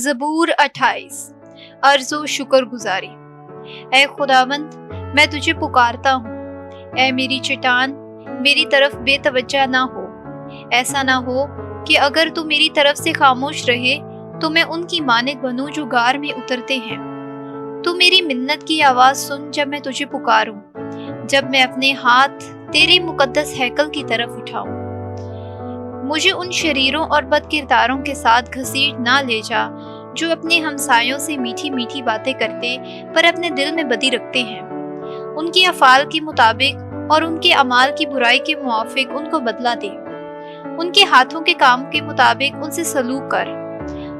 زبور 28 عرض و شکر گزاری۔ اے خداوند، میں تجھے پکارتا ہوں، اے میری چٹان، میری طرف بے توجہ نہ ہو۔ ایسا نہ ہو کہ اگر تو میری طرف سے خاموش رہے تو میں ان کی مانند بنوں جو غار میں اترتے ہیں۔ تو میری منت کی آواز سن جب میں تجھے پکاروں، جب میں اپنے ہاتھ تیرے مقدس ہیکل کی طرف اٹھاؤں۔ مجھے ان شریروں اور بد کرداروں کے ساتھ گھسیٹ نہ لے جا جو اپنے ہمسایوں سے میٹھی میٹھی باتیں کرتے پر اپنے دل میں بدی رکھتے ہیں۔ ان کے افعال کے مطابق اور ان کے اعمال کی برائی کے موافق ان کو بدلہ دے۔ ان کے ہاتھوں کے کام کے مطابق ان سے سلوک کر،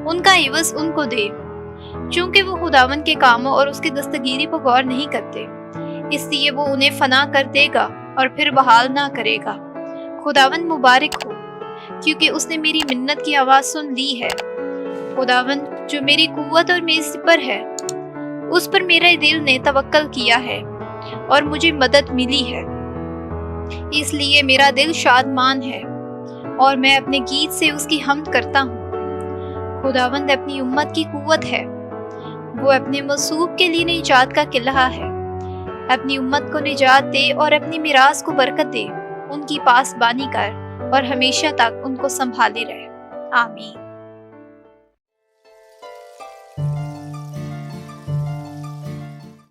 ان کا عوض ان کو دے، چونکہ وہ خداوند کے کاموں اور اس کی دستگیری پر غور نہیں کرتے، اس لیے وہ انہیں فنا کر دے گا اور پھر بحال نہ کرے گا۔ خداوند مبارک ہو، کیونکہ اس نے میری منت کی آواز سن لی ہے۔ خداوند جو میری قوت اور میری سپر ہے، اس پر میرے دل نے توکل کیا ہے اور مجھے مدد ملی ہے۔ اس لیے میرا دل شادمان ہے اور میں اپنے گیت سے اس کی حمد کرتا ہوں۔ خداوند اپنی امت کی قوت ہے، وہ اپنے مصوب کے لیے نجات کا قلعہ ہے۔ اپنی امت کو نجات دے اور اپنی میراث کو برکت دے، ان کی پاسبانی کر اور ہمیشہ تک ان کو سنبھالے رہے۔ آمین۔